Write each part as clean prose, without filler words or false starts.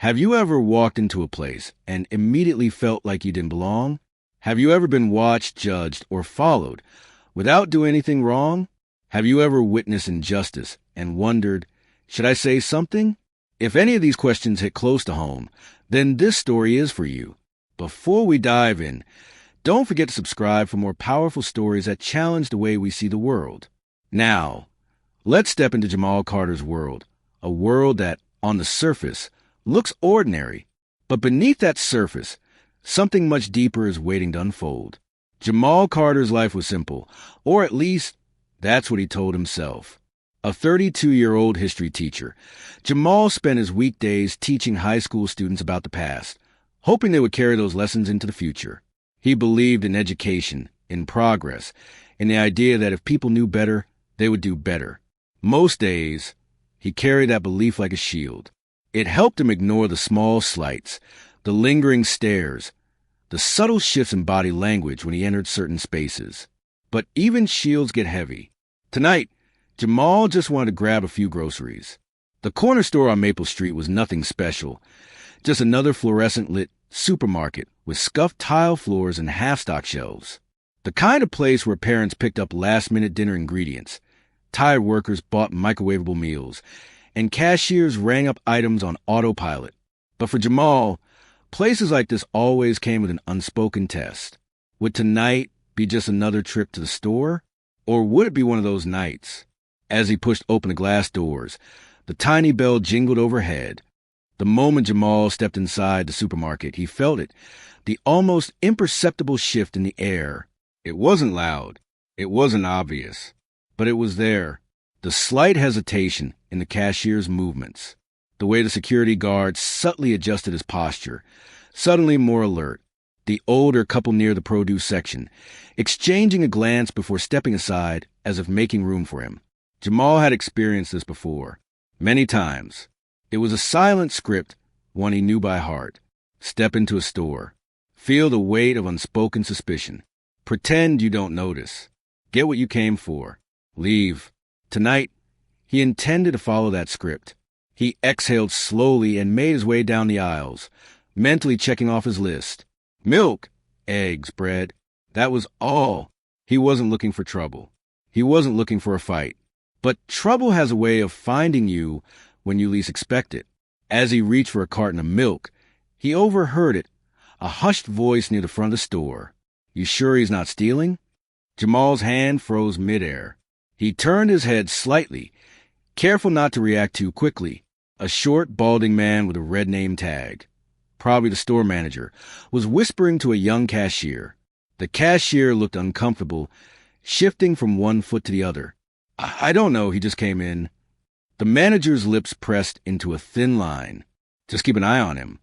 Have you ever walked into a place and immediately felt like you didn't belong? Have you ever been watched, judged, or followed without doing anything wrong? Have you ever witnessed injustice and wondered, should I say something? If any of these questions hit close to home, then this story is for you. Before we dive in, don't forget to subscribe for more powerful stories that challenge the way we see the world. Now, let's step into Jamal Carter's world, a world that, on the surface, looks ordinary, but beneath that surface, something much deeper is waiting to unfold. Jamal Carter's life was simple, or at least, that's what he told himself. A 32-year-old history teacher, Jamal spent his weekdays teaching high school students about the past, hoping they would carry those lessons into the future. He believed in education, in progress, in the idea that if people knew better, they would do better. Most days, he carried that belief like a shield. It helped him ignore the small slights, the lingering stares, the subtle shifts in body language when he entered certain spaces. But even shields get heavy. Tonight, Jamal just wanted to grab a few groceries. The corner store on Maple Street was nothing special, just another fluorescent-lit supermarket with scuffed tile floors and half-stock shelves. The kind of place where parents picked up last-minute dinner ingredients, tired workers bought microwavable meals, and cashiers rang up items on autopilot. But for Jamal, places like this always came with an unspoken test. Would tonight be just another trip to the store? Or would it be one of those nights? As he pushed open the glass doors, the tiny bell jingled overhead. The moment Jamal stepped inside the supermarket, he felt it, the almost imperceptible shift in the air. It wasn't loud. It wasn't obvious. But it was there. The slight hesitation in the cashier's movements, the way the security guard subtly adjusted his posture, suddenly more alert, the older couple near the produce section, exchanging a glance before stepping aside as if making room for him. Jamal had experienced this before, many times. It was a silent script, one he knew by heart. Step into a store. Feel the weight of unspoken suspicion. Pretend you don't notice. Get what you came for. Leave. Tonight, he intended to follow that script. He exhaled slowly and made his way down the aisles, mentally checking off his list. Milk, eggs, bread. That was all. He wasn't looking for trouble. He wasn't looking for a fight. But trouble has a way of finding you when you least expect it. As he reached for a carton of milk, he overheard it, a hushed voice near the front of the store. You sure he's not stealing? Jamal's hand froze midair. He turned his head slightly, careful not to react too quickly. A short, balding man with a red name tag, probably the store manager, was whispering to a young cashier. The cashier looked uncomfortable, shifting from one foot to the other. I don't know, he just came in. The manager's lips pressed into a thin line. Just keep an eye on him.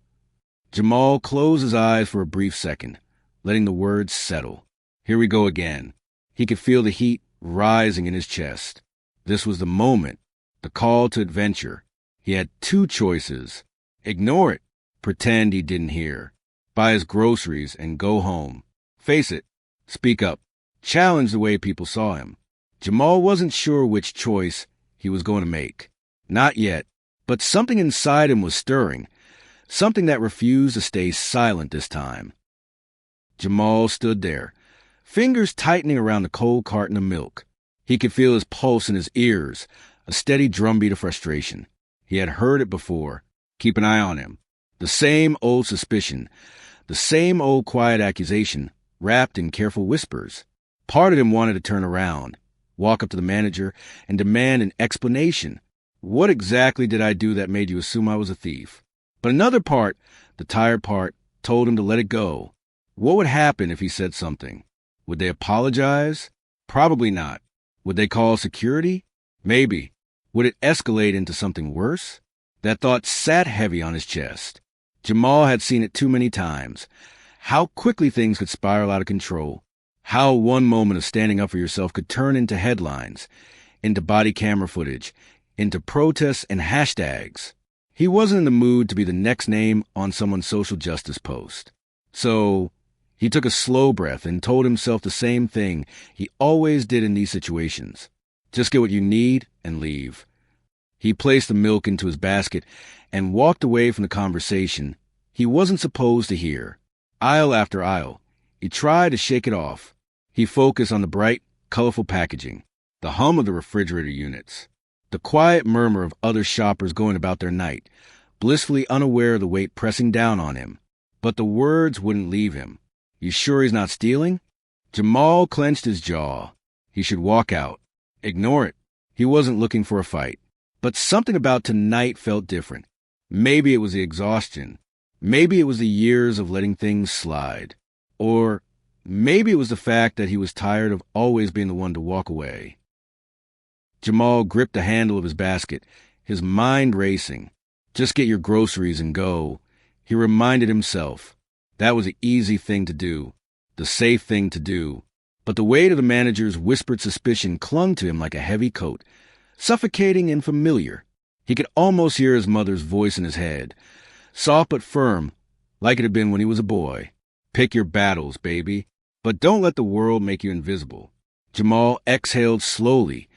Jamal closed his eyes for a brief second, letting the words settle. Here we go again. He could feel the heat rising in his chest. This was the moment, the call to adventure. He had two choices. Ignore it, pretend he didn't hear, buy his groceries and go home. Face it, speak up, challenge the way people saw him. Jamal wasn't sure which choice he was going to make. Not yet, but something inside him was stirring, something that refused to stay silent this time. Jamal stood there, fingers tightening around the cold carton of milk. He could feel his pulse in his ears, a steady drumbeat of frustration. He had heard it before. Keep an eye on him. The same old suspicion, the same old quiet accusation, wrapped in careful whispers. Part of him wanted to turn around, walk up to the manager, and demand an explanation. What exactly did I do that made you assume I was a thief? But another part, the tired part, told him to let it go. What would happen if he said something? Would they apologize? Probably not. Would they call security? Maybe. Would it escalate into something worse? That thought sat heavy on his chest. Jamal had seen it too many times. How quickly things could spiral out of control. How one moment of standing up for yourself could turn into headlines, into body camera footage, into protests and hashtags. He wasn't in the mood to be the next name on someone's social justice post. So he took a slow breath and told himself the same thing he always did in these situations. Just get what you need and leave. He placed the milk into his basket and walked away from the conversation he wasn't supposed to hear. Aisle after aisle, he tried to shake it off. He focused on the bright, colorful packaging, the hum of the refrigerator units, the quiet murmur of other shoppers going about their night, blissfully unaware of the weight pressing down on him. But the words wouldn't leave him. You sure he's not stealing? Jamal clenched his jaw. He should walk out. Ignore it. He wasn't looking for a fight. But something about tonight felt different. Maybe it was the exhaustion. Maybe it was the years of letting things slide. Or maybe it was the fact that he was tired of always being the one to walk away. Jamal gripped the handle of his basket, his mind racing. Just get your groceries and go. He reminded himself. That was the easy thing to do, the safe thing to do. But the weight of the manager's whispered suspicion clung to him like a heavy coat, suffocating and familiar. He could almost hear his mother's voice in his head, soft but firm, like it had been when he was a boy. Pick your battles, baby, but don't let the world make you invisible. Jamal exhaled slowly,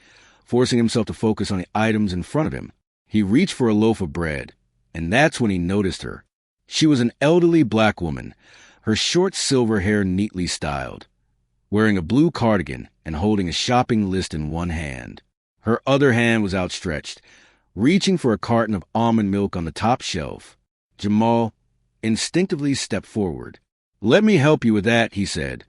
forcing himself to focus on the items in front of him. He reached for a loaf of bread, and that's when he noticed her. She was an elderly black woman, her short silver hair neatly styled, wearing a blue cardigan and holding a shopping list in one hand. Her other hand was outstretched, reaching for a carton of almond milk on the top shelf. Jamal instinctively stepped forward. "Let me help you with that," he said,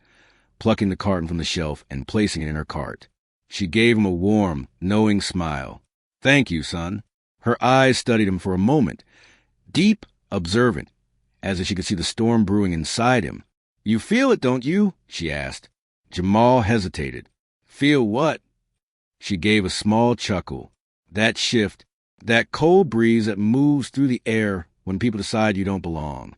plucking the carton from the shelf and placing it in her cart. She gave him a warm, knowing smile. "Thank you, son." Her eyes studied him for a moment, deep, observant, as if she could see the storm brewing inside him. "You feel it, don't you?" she asked. Jamal hesitated. "Feel what?" She gave a small chuckle. "That shift, that cold breeze that moves through the air when people decide you don't belong."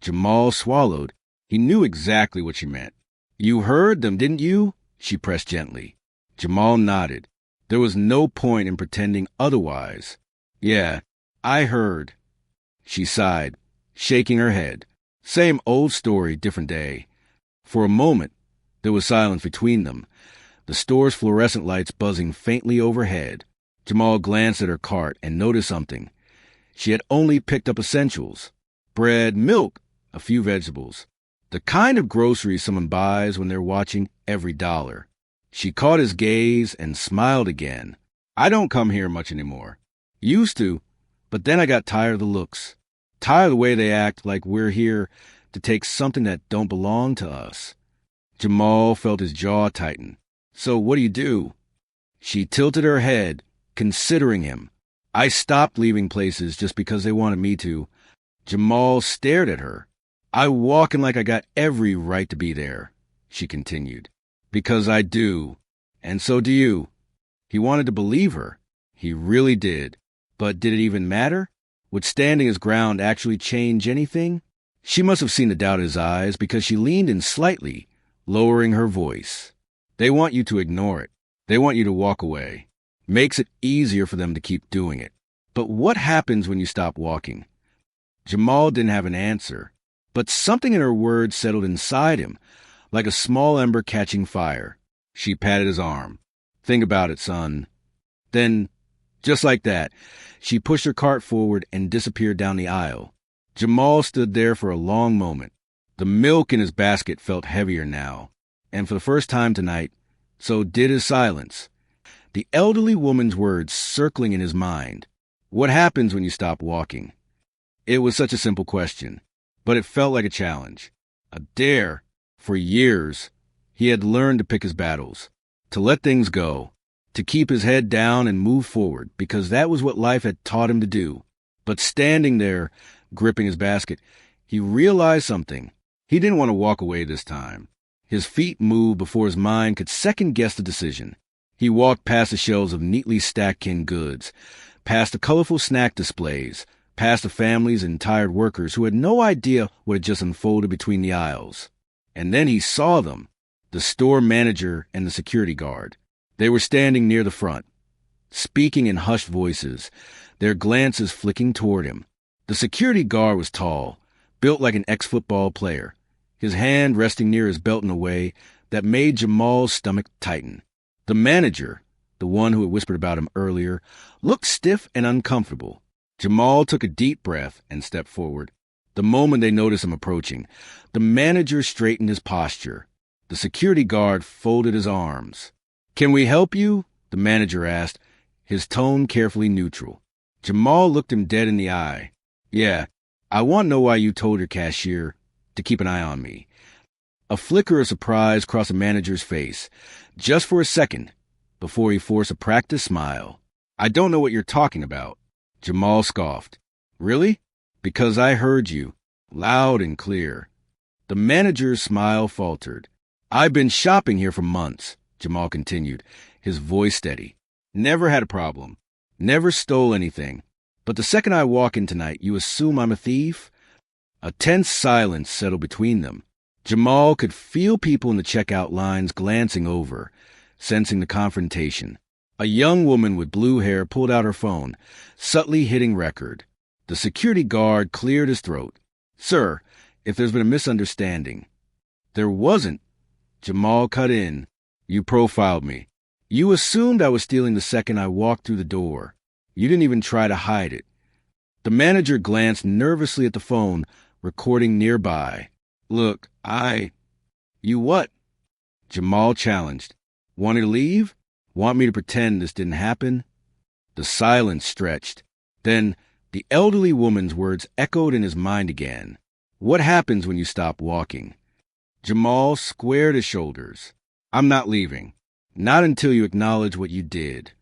Jamal swallowed. He knew exactly what she meant. "You heard them, didn't you?" she pressed gently. Jamal nodded. There was no point in pretending otherwise. "Yeah, I heard." She sighed, shaking her head. Same old story, different day. For a moment, there was silence between them, the store's fluorescent lights buzzing faintly overhead. Jamal glanced at her cart and noticed something. She had only picked up essentials. Bread, milk, a few vegetables. The kind of groceries someone buys when they're watching every dollar. She caught his gaze and smiled again. "I don't come here much anymore. Used to, but then I got tired of the looks. Tired of the way they act like we're here to take something that don't belong to us." Jamal felt his jaw tighten. "So what do you do?" She tilted her head, considering him. "I stopped leaving places just because they wanted me to." Jamal stared at her. "I walking like I got every right to be there," she continued. "Because I do. And so do you." He wanted to believe her. He really did. But did it even matter? Would standing his ground actually change anything? She must have seen the doubt in his eyes because she leaned in slightly, lowering her voice. "They want you to ignore it. They want you to walk away. Makes it easier for them to keep doing it. But what happens when you stop walking?" Jamal didn't have an answer, but something in her words settled inside him, like a small ember catching fire. She patted his arm. "Think about it, son." Then, just like that, she pushed her cart forward and disappeared down the aisle. Jamal stood there for a long moment. The milk in his basket felt heavier now, and for the first time tonight, so did his silence. The elderly woman's words circling in his mind. What happens when you stop walking? It was such a simple question, but it felt like a challenge. A dare. For years, he had learned to pick his battles, to let things go, to keep his head down and move forward, because that was what life had taught him to do. But standing there, gripping his basket, he realized something. He didn't want to walk away this time. His feet moved before his mind could second-guess the decision. He walked past the shelves of neatly stacked canned goods, past the colorful snack displays, past the families and tired workers who had no idea what had just unfolded between the aisles. And then he saw them, the store manager and the security guard. They were standing near the front, speaking in hushed voices, their glances flicking toward him. The security guard was tall, built like an ex-football player, his hand resting near his belt in a way that made Jamal's stomach tighten. The manager, the one who had whispered about him earlier, looked stiff and uncomfortable. Jamal took a deep breath and stepped forward. The moment they noticed him approaching, the manager straightened his posture. The security guard folded his arms. "Can we help you?" the manager asked, his tone carefully neutral. Jamal looked him dead in the eye. "Yeah, I want to know why you told your cashier to keep an eye on me." A flicker of surprise crossed the manager's face, just for a second, before he forced a practiced smile. "I don't know what you're talking about." Jamal scoffed. "Really? Because I heard you, loud and clear." The manager's smile faltered. "I've been shopping here for months," Jamal continued, his voice steady. "Never had a problem. Never stole anything. But the second I walk in tonight, you assume I'm a thief?" A tense silence settled between them. Jamal could feel people in the checkout lines glancing over, sensing the confrontation. A young woman with blue hair pulled out her phone, subtly hitting record. The security guard cleared his throat. "Sir, if there's been a misunderstanding." "There wasn't." Jamal cut in. "You profiled me. You assumed I was stealing the second I walked through the door. You didn't even try to hide it." The manager glanced nervously at the phone, recording nearby. "Look, You what?" Jamal challenged. "Want to leave? Want me to pretend this didn't happen?" The silence stretched. Then the elderly woman's words echoed in his mind again. "What happens when you stop walking?" Jamal squared his shoulders. "I'm not leaving. Not until you acknowledge what you did."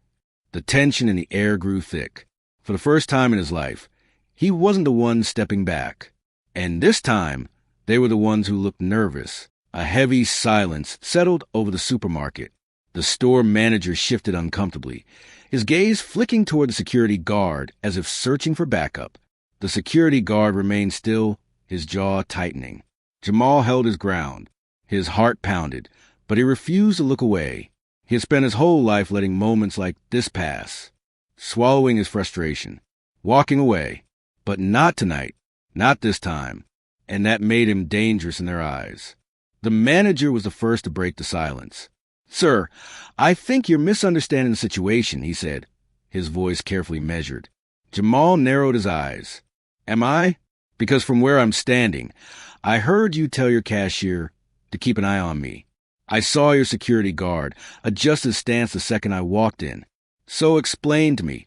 The tension in the air grew thick. For the first time in his life, he wasn't the one stepping back. And this time, they were the ones who looked nervous. A heavy silence settled over the supermarket. The store manager shifted uncomfortably, his gaze flicking toward the security guard as if searching for backup. The security guard remained still, his jaw tightening. Jamal held his ground. His heart pounded, but he refused to look away. He had spent his whole life letting moments like this pass, swallowing his frustration, walking away. But not tonight, not this time, and that made him dangerous in their eyes. The manager was the first to break the silence. "Sir, I think you're misunderstanding the situation," he said, his voice carefully measured. Jamal narrowed his eyes. "Am I? Because from where I'm standing, I heard you tell your cashier to keep an eye on me. I saw your security guard adjust his stance the second I walked in. So explain to me,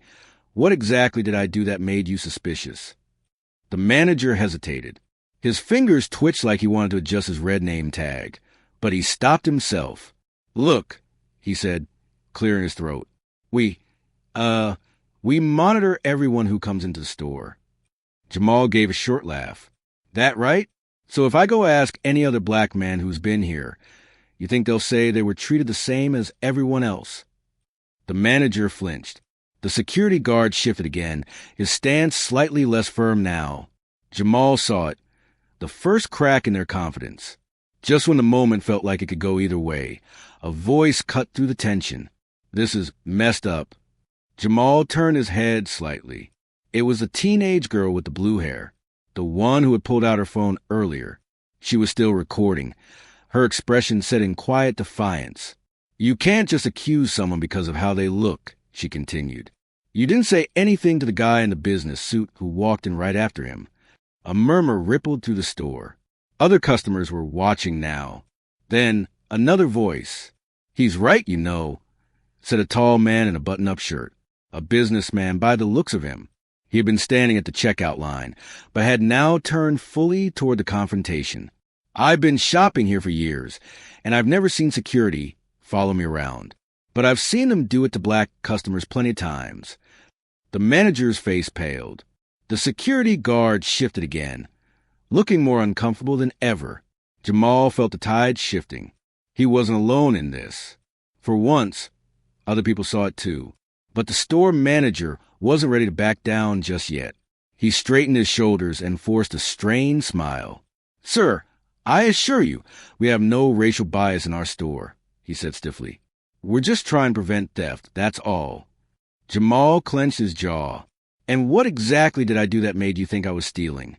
what exactly did I do that made you suspicious?" The manager hesitated. His fingers twitched like he wanted to adjust his red name tag, but he stopped himself. "Look," he said, clearing his throat. We monitor everyone who comes into the store." Jamal gave a short laugh. "That right? So if I go ask any other black man who's been here, you think they'll say they were treated the same as everyone else?" The manager flinched. The security guard shifted again, his stance slightly less firm now. Jamal saw it, the first crack in their confidence. Just when the moment felt like it could go either way, a voice cut through the tension. "This is messed up." Jamal turned his head slightly. It was the teenage girl with the blue hair, the one who had pulled out her phone earlier. She was still recording, her expression set in quiet defiance. "You can't just accuse someone because of how they look," she continued. "You didn't say anything to the guy in the business suit who walked in right after him." A murmur rippled through the store. Other customers were watching now. Then another voice. "He's right, you know," said a tall man in a button-up shirt, a businessman by the looks of him. He had been standing at the checkout line, but had now turned fully toward the confrontation. "I've been shopping here for years, and I've never seen security follow me around. But I've seen them do it to black customers plenty of times." The manager's face paled. The security guard shifted again, looking more uncomfortable than ever. Jamal felt the tide shifting. He wasn't alone in this. For once, other people saw it too. But the store manager wasn't ready to back down just yet. He straightened his shoulders and forced a strained smile. "Sir, I assure you, we have no racial bias in our store," he said stiffly. "We're just trying to prevent theft, that's all." Jamal clenched his jaw. "And what exactly did I do that made you think I was stealing?"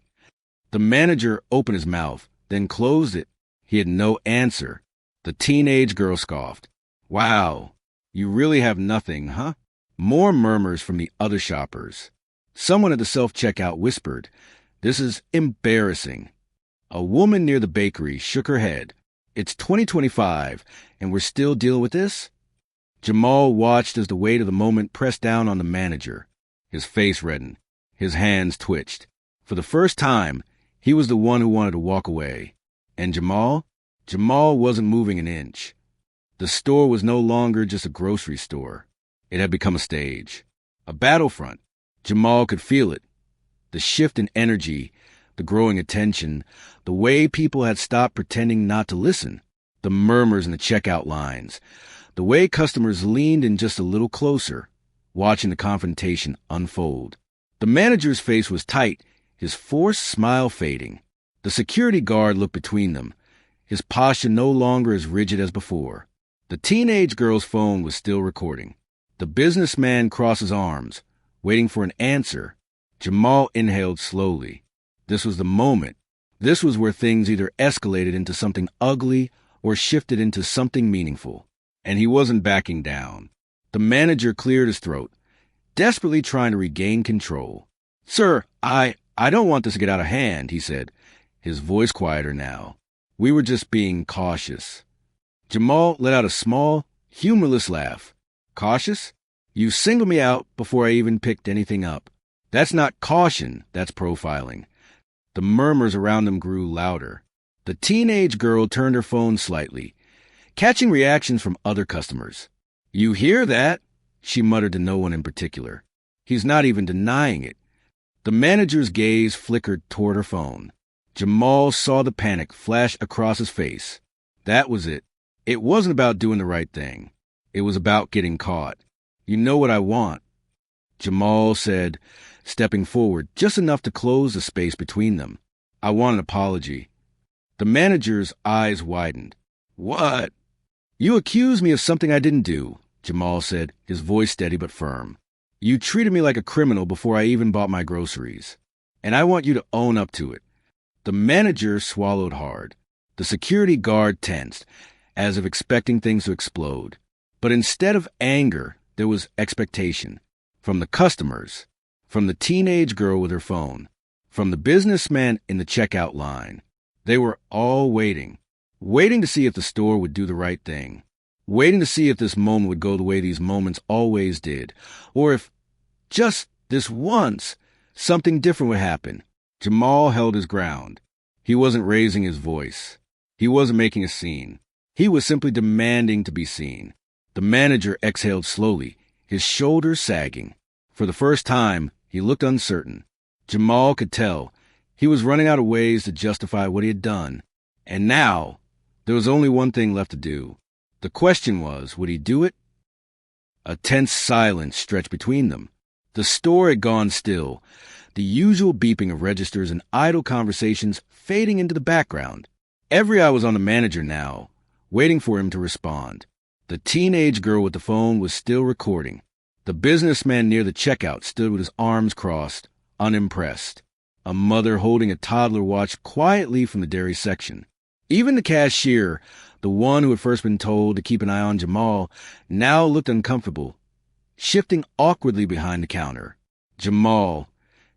The manager opened his mouth, then closed it. He had no answer. The teenage girl scoffed. "Wow, You really have nothing, huh? More murmurs from the other shoppers. Someone at the self-checkout whispered, "This is embarrassing." A woman near the bakery shook her head. "It's 2025, and we're still dealing with this?" Jamal watched as the weight of the moment pressed down on the manager. His face reddened. His hands twitched. For the first time, he was the one who wanted to walk away. And Jamal? Jamal wasn't moving an inch. The store was no longer just a grocery store. It had become a stage, a battlefront. Jamal could feel it. The shift in energy, the growing attention, the way people had stopped pretending not to listen, the murmurs in the checkout lines, the way customers leaned in just a little closer, watching the confrontation unfold. The manager's face was tight, his forced smile fading. The security guard looked between them, his posture no longer as rigid as before. The teenage girl's phone was still recording. The businessman crossed his arms, waiting for an answer. Jamal inhaled slowly. This was the moment. This was where things either escalated into something ugly or shifted into something meaningful. And he wasn't backing down. The manager cleared his throat, desperately trying to regain control. "Sir, I don't want this to get out of hand," he said, his voice quieter now. "We were just being cautious." Jamal let out a small, humorless laugh. "Cautious? You singled me out before I even picked anything up. That's not caution, that's profiling." The murmurs around them grew louder. The teenage girl turned her phone slightly, catching reactions from other customers. "You hear that?" she muttered to no one in particular. "He's not even denying it." The manager's gaze flickered toward her phone. Jamal saw the panic flash across his face. That was it. It wasn't about doing the right thing. It was about getting caught. "You know what I want," Jamal said, stepping forward just enough to close the space between them. "I want an apology." The manager's eyes widened. "What?" "You accused me of something I didn't do," Jamal said, his voice steady but firm. "You treated me like a criminal before I even bought my groceries. And I want you to own up to it." The manager swallowed hard. The security guard tensed, as if expecting things to explode. But instead of anger, there was expectation. From the customers, from the teenage girl with her phone, from the businessman in the checkout line. They were all waiting to see if the store would do the right thing, waiting to see if this moment would go the way these moments always did, or if, just this once, something different would happen. Jamal held his ground. He wasn't raising his voice. He wasn't making a scene. He was simply demanding to be seen. The manager exhaled slowly, his shoulders sagging. For the first time, he looked uncertain. Jamal could tell he was running out of ways to justify what he had done. And now, there was only one thing left to do. The question was, would he do it? A tense silence stretched between them. The store had gone still, the usual beeping of registers and idle conversations fading into the background. Every eye was on the manager now, waiting for him to respond. The teenage girl with the phone was still recording. The businessman near the checkout stood with his arms crossed, unimpressed. A mother holding a toddler watched quietly from the dairy section. Even the cashier, the one who had first been told to keep an eye on Jamal, now looked uncomfortable, shifting awkwardly behind the counter. Jamal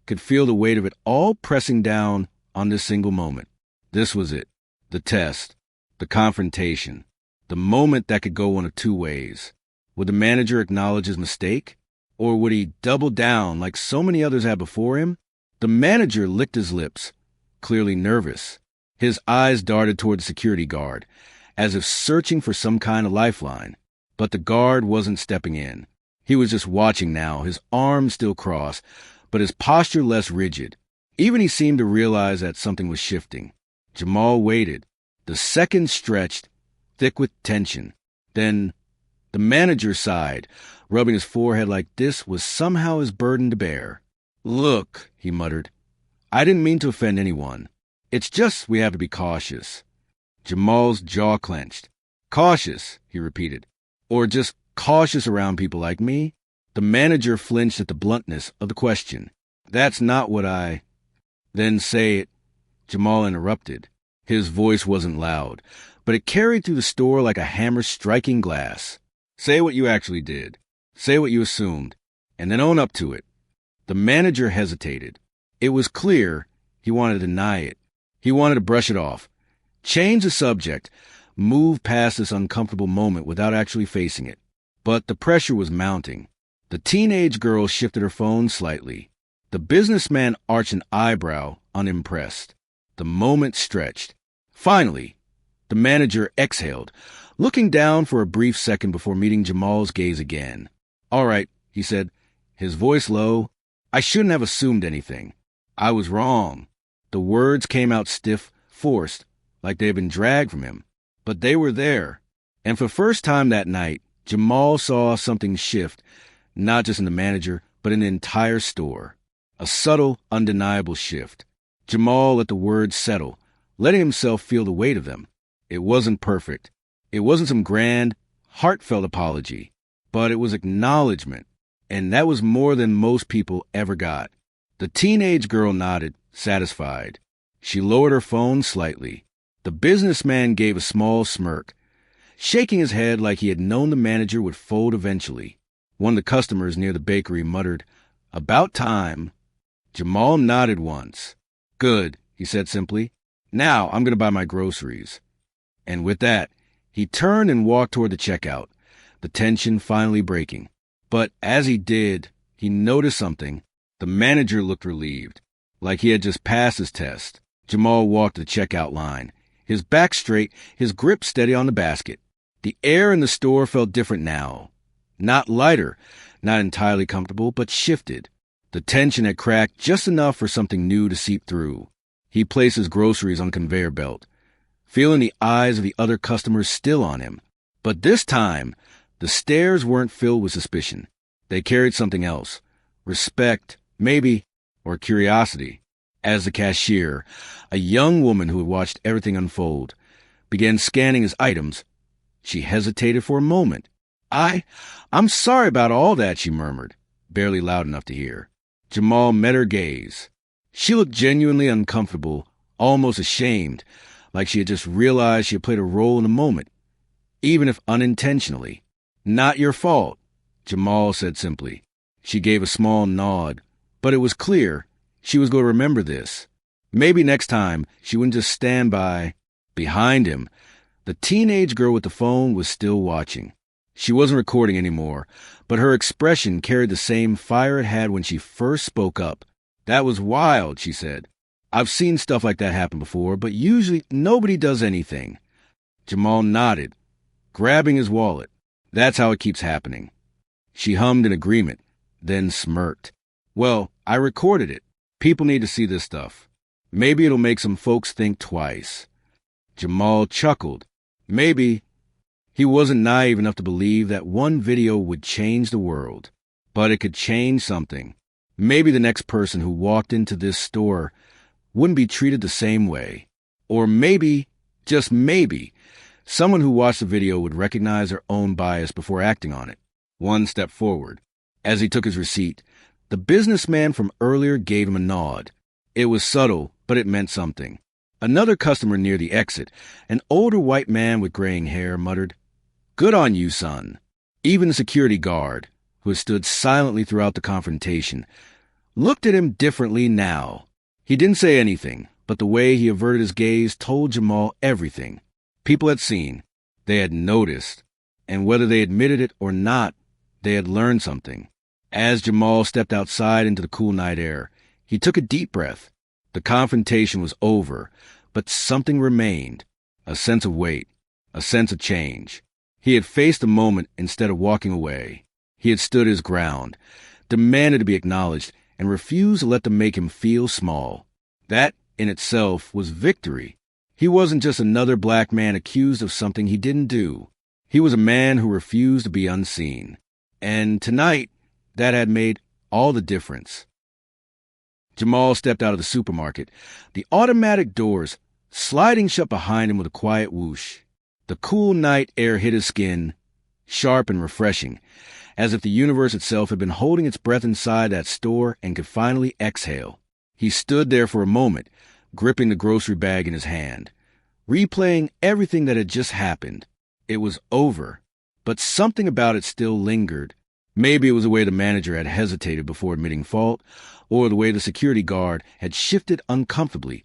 could feel the weight of it all pressing down on this single moment. This was it. The test. The confrontation. The moment that could go one of two ways. Would the manager acknowledge his mistake? Or would he double down like so many others had before him? The manager licked his lips, clearly nervous. His eyes darted toward the security guard, as if searching for some kind of lifeline. But the guard wasn't stepping in. He was just watching now, his arms still crossed, but his posture less rigid. Even he seemed to realize that something was shifting. Jamal waited. The seconds stretched, thick with tension. Then the manager sighed, rubbing his forehead like this was somehow his burden to bear. "Look," he muttered, "I didn't mean to offend anyone. It's just we have to be cautious." Jamal's jaw clenched. "Cautious," he repeated. "Or just cautious around people like me?" The manager flinched at the bluntness of the question. "That's not what I—" "Then say it," Jamal interrupted. His voice wasn't loud, but it carried through the store like a hammer striking glass. Say what you actually did. Say what you assumed, and then own up to it. The manager hesitated. It was clear he wanted to deny it. He wanted to brush it off, change the subject, move past this uncomfortable moment without actually facing it. But the pressure was mounting. The teenage girl shifted her phone slightly. The businessman arched an eyebrow, unimpressed. The moment stretched. Finally, the manager exhaled, looking down for a brief second before meeting Jamal's gaze again. "All right," he said, his voice low. "I shouldn't have assumed anything. I was wrong." The words came out stiff, forced, like they had been dragged from him. But they were there. And for the first time that night, Jamal saw something shift, not just in the manager, but in the entire store. A subtle, undeniable shift. Jamal let the words settle, letting himself feel the weight of them. It wasn't perfect. It wasn't some grand, heartfelt apology, but it was acknowledgement, and that was more than most people ever got. The teenage girl nodded, satisfied. She lowered her phone slightly. The businessman gave a small smirk, shaking his head like he had known the manager would fold eventually. One of the customers near the bakery muttered, "About time." Jamal nodded once. "Good," he said simply. "Now I'm going to buy my groceries." And with that, he turned and walked toward the checkout, the tension finally breaking. But as he did, he noticed something. The manager looked relieved, like he had just passed his test. Jamal walked to the checkout line, his back straight, his grip steady on the basket. The air in the store felt different now. Not lighter, not entirely comfortable, but shifted. The tension had cracked just enough for something new to seep through. He placed his groceries on the conveyor belt, feeling the eyes of the other customers still on him. But this time, the stares weren't filled with suspicion. They carried something else. Respect, maybe, or curiosity. As the cashier, a young woman who had watched everything unfold, began scanning his items, she hesitated for a moment. I'm sorry about all that," she murmured, barely loud enough to hear. Jamal met her gaze. She looked genuinely uncomfortable, almost ashamed, like she had just realized she had played a role in the moment, even if unintentionally. "Not your fault," Jamal said simply. She gave a small nod, but it was clear she was going to remember this. Maybe next time she wouldn't just stand behind him. The teenage girl with the phone was still watching. She wasn't recording anymore, but her expression carried the same fire it had when she first spoke up. "That was wild," she said. "I've seen stuff like that happen before, but usually nobody does anything." Jamal nodded, grabbing his wallet. "That's how it keeps happening." She hummed in agreement, then smirked. "Well, I recorded it. People need to see this stuff. Maybe it'll make some folks think twice." Jamal chuckled. Maybe. He wasn't naive enough to believe that one video would change the world, but it could change something. Maybe the next person who walked into this store wouldn't be treated the same way. Or maybe, just maybe, someone who watched the video would recognize their own bias before acting on it. One step forward. As he took his receipt, the businessman from earlier gave him a nod. It was subtle, but it meant something. Another customer near the exit, an older white man with graying hair, muttered, "Good on you, son." Even the security guard, who had stood silently throughout the confrontation, looked at him differently now. He didn't say anything, but the way he averted his gaze told Jamal everything. People had seen, they had noticed, and whether they admitted it or not, they had learned something. As Jamal stepped outside into the cool night air, he took a deep breath. The confrontation was over, but something remained, a sense of weight, a sense of change. He had faced the moment instead of walking away. He had stood his ground, demanded to be acknowledged, and refused to let them make him feel small. That, in itself, was victory. He wasn't just another black man accused of something he didn't do. He was a man who refused to be unseen. And tonight, that had made all the difference. Jamal stepped out of the supermarket, the automatic doors sliding shut behind him with a quiet whoosh. The cool night air hit his skin, sharp and refreshing, as if the universe itself had been holding its breath inside that store and could finally exhale. He stood there for a moment, gripping the grocery bag in his hand, replaying everything that had just happened. It was over, but something about it still lingered. Maybe it was the way the manager had hesitated before admitting fault, or the way the security guard had shifted uncomfortably,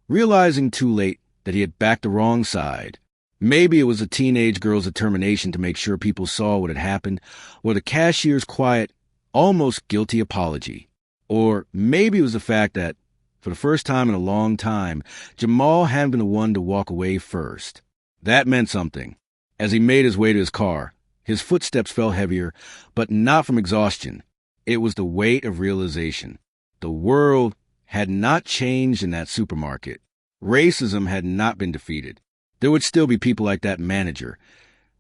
realizing too late that he had backed the wrong side. Maybe it was a teenage girl's determination to make sure people saw what had happened, or the cashier's quiet, almost guilty apology. Or maybe it was the fact that, for the first time in a long time, Jamal hadn't been the one to walk away first. That meant something. As he made his way to his car, his footsteps felt heavier, but not from exhaustion. It was the weight of realization. The world had not changed in that supermarket. Racism had not been defeated. There would still be people like that manager,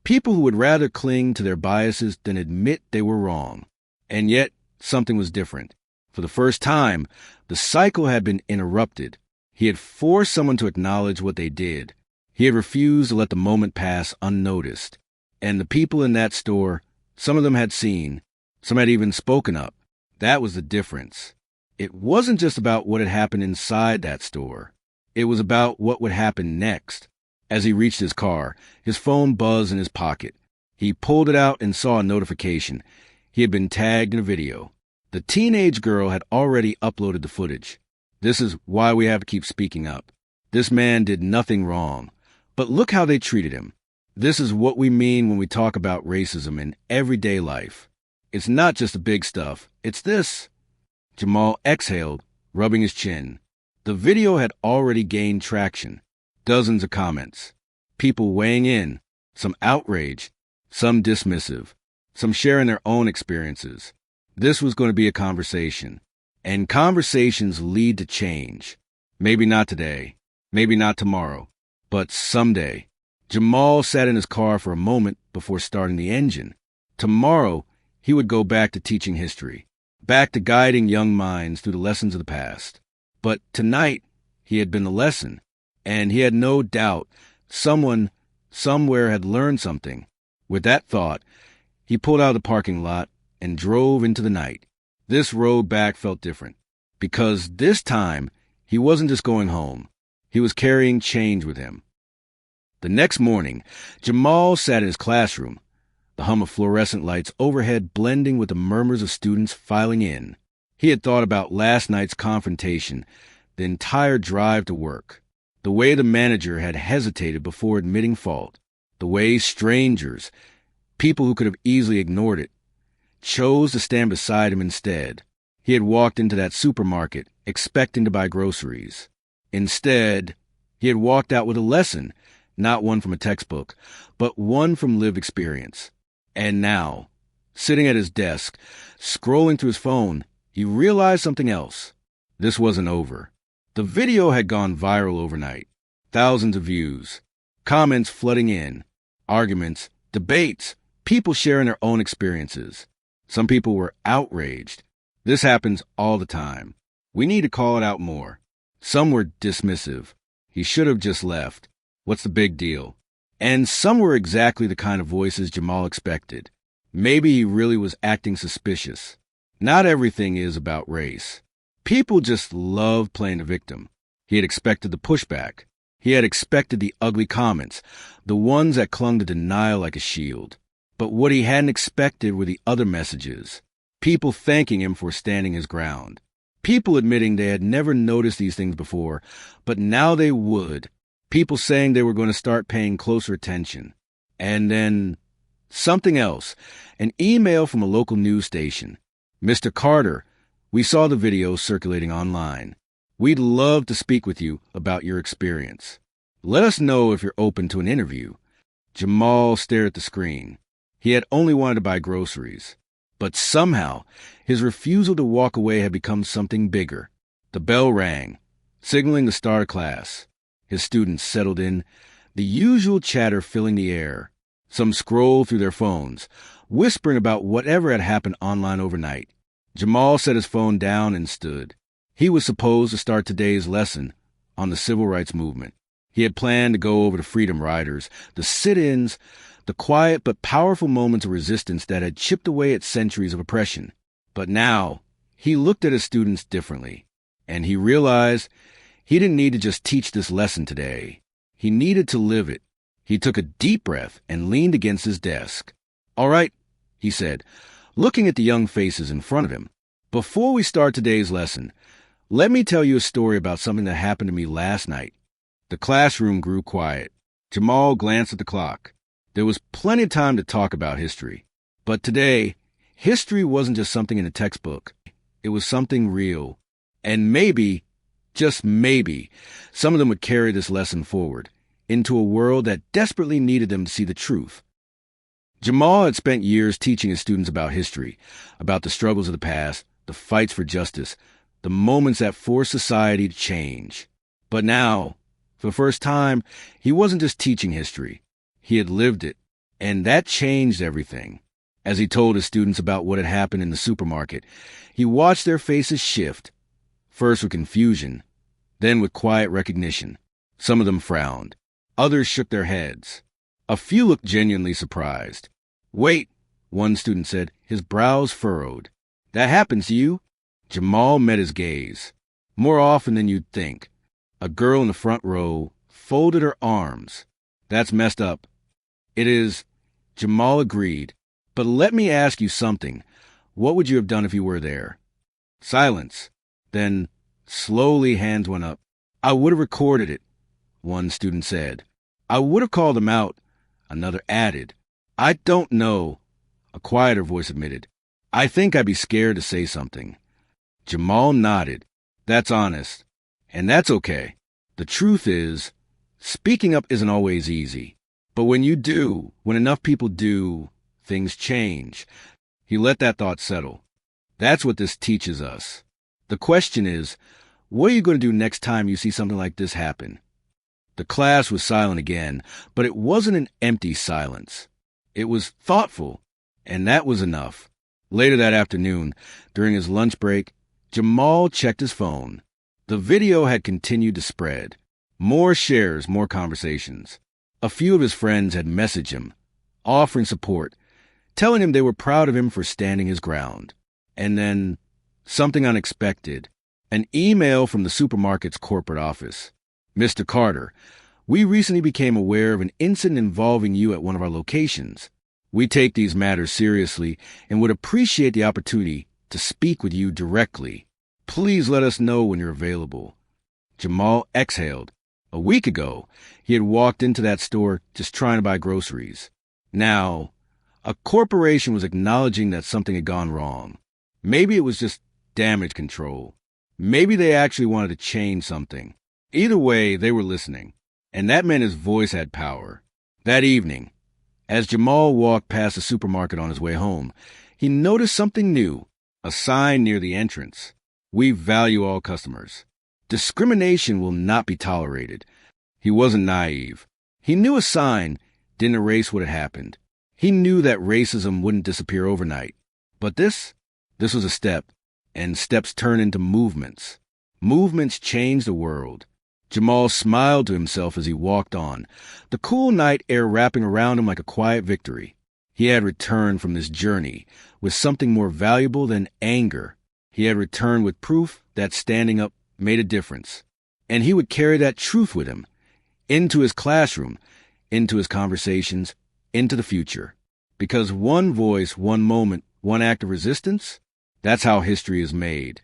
people who would rather cling to their biases than admit they were wrong. And yet, something was different. For the first time, the cycle had been interrupted. He had forced someone to acknowledge what they did. He had refused to let the moment pass unnoticed. And the people in that store, some of them had seen, some had even spoken up. That was the difference. It wasn't just about what had happened inside that store. It was about what would happen next. As he reached his car, his phone buzzed in his pocket. He pulled it out and saw a notification. He had been tagged in a video. The teenage girl had already uploaded the footage. This is why we have to keep speaking up. This man did nothing wrong. But look how they treated him. This is what we mean when we talk about racism in everyday life. It's not just the big stuff. It's this. Jamal exhaled, rubbing his chin. The video had already gained traction. Dozens of comments. People weighing in. Some outraged. Some dismissive. Some sharing their own experiences. This was going to be a conversation. And conversations lead to change. Maybe not today. Maybe not tomorrow. But someday. Jamal sat in his car for a moment before starting the engine. Tomorrow, he would go back to teaching history. Back to guiding young minds through the lessons of the past. But tonight, he had been the lesson. And he had no doubt someone, somewhere had learned something. With that thought, he pulled out of the parking lot and drove into the night. This road back felt different, because this time, he wasn't just going home. He was carrying change with him. The next morning, Jamal sat in his classroom, the hum of fluorescent lights overhead blending with the murmurs of students filing in. He had thought about last night's confrontation, the entire drive to work. The way the manager had hesitated before admitting fault. The way strangers, people who could have easily ignored it, chose to stand beside him instead. He had walked into that supermarket expecting to buy groceries. Instead, he had walked out with a lesson, not one from a textbook, but one from lived experience. And now, sitting at his desk, scrolling through his phone, he realized something else. This wasn't over. The video had gone viral overnight. Thousands of views. Comments flooding in. Arguments. Debates. People sharing their own experiences. Some people were outraged. This happens all the time. We need to call it out more. Some were dismissive. He should have just left. What's the big deal? And some were exactly the kind of voices Jamal expected. Maybe he really was acting suspicious. Not everything is about race. People just love playing the victim. He had expected the pushback. He had expected the ugly comments, the ones that clung to denial like a shield. But what he hadn't expected were the other messages. People thanking him for standing his ground. People admitting they had never noticed these things before, but now they would. People saying they were going to start paying closer attention. And then something else, an email from a local news station. Mr. Carter, we saw the video circulating online. We'd love to speak with you about your experience. Let us know if you're open to an interview. Jamal stared at the screen. He had only wanted to buy groceries. But somehow, his refusal to walk away had become something bigger. The bell rang, signaling the start of class. His students settled in, the usual chatter filling the air. Some scrolled through their phones, whispering about whatever had happened online overnight. Jamal set his phone down and stood. He was supposed to start today's lesson on the civil rights movement. He had planned to go over the freedom riders, the sit-ins, the quiet but powerful moments of resistance that had chipped away at centuries of oppression. But now, he looked at his students differently, and he realized he didn't need to just teach this lesson today. He needed to live it. He took a deep breath and leaned against his desk. All right, he said, looking at the young faces in front of him. Before we start today's lesson, let me tell you a story about something that happened to me last night. The classroom grew quiet. Jamal glanced at the clock. There was plenty of time to talk about history. But today, history wasn't just something in a textbook. It was something real. And maybe, just maybe, some of them would carry this lesson forward into a world that desperately needed them to see the truth. Jamal had spent years teaching his students about history, about the struggles of the past, the fights for justice, the moments that forced society to change. But now, for the first time, he wasn't just teaching history. He had lived it, and that changed everything. As he told his students about what had happened in the supermarket, he watched their faces shift, first with confusion, then with quiet recognition. Some of them frowned. Others shook their heads. A few looked genuinely surprised. "Wait," one student said, his brows furrowed. "That happens to you?" Jamal met his gaze. More often than you'd think. A girl in the front row folded her arms. "That's messed up." "It is," Jamal agreed. "But let me ask you something. What would you have done if you were there?" Silence. Then, slowly, hands went up. "I would have recorded it," one student said. "I would have called him out," another added. "I don't know," a quieter voice admitted. "I think I'd be scared to say something." Jamal nodded. "That's honest. And that's okay. The truth is, speaking up isn't always easy. But when you do, when enough people do, things change." He let that thought settle. That's what this teaches us. The question is, what are you going to do next time you see something like this happen? The class was silent again, but it wasn't an empty silence. It was thoughtful, and that was enough. Later that afternoon, during his lunch break, Jamal checked his phone. The video had continued to spread. More shares, more conversations. A few of his friends had messaged him, offering support, telling him they were proud of him for standing his ground. And then, something unexpected. An email from the supermarket's corporate office. "Mr. Carter, we recently became aware of an incident involving you at one of our locations. We take these matters seriously and would appreciate the opportunity to speak with you directly. Please let us know when you're available." Jamal exhaled. A week ago, he had walked into that store just trying to buy groceries. Now, a corporation was acknowledging that something had gone wrong. Maybe it was just damage control. Maybe they actually wanted to change something. Either way, they were listening, and that meant his voice had power. That evening, as Jamal walked past the supermarket on his way home, he noticed something new, a sign near the entrance. "We value all customers. Discrimination will not be tolerated." He wasn't naive. He knew a sign didn't erase what had happened. He knew that racism wouldn't disappear overnight. But this was a step, and steps turn into movements. Movements change the world. Jamal smiled to himself as he walked on, the cool night air wrapping around him like a quiet victory. He had returned from this journey with something more valuable than anger. He had returned with proof that standing up made a difference. And he would carry that truth with him into his classroom, into his conversations, into the future. Because one voice, one moment, one act of resistance, that's how history is made.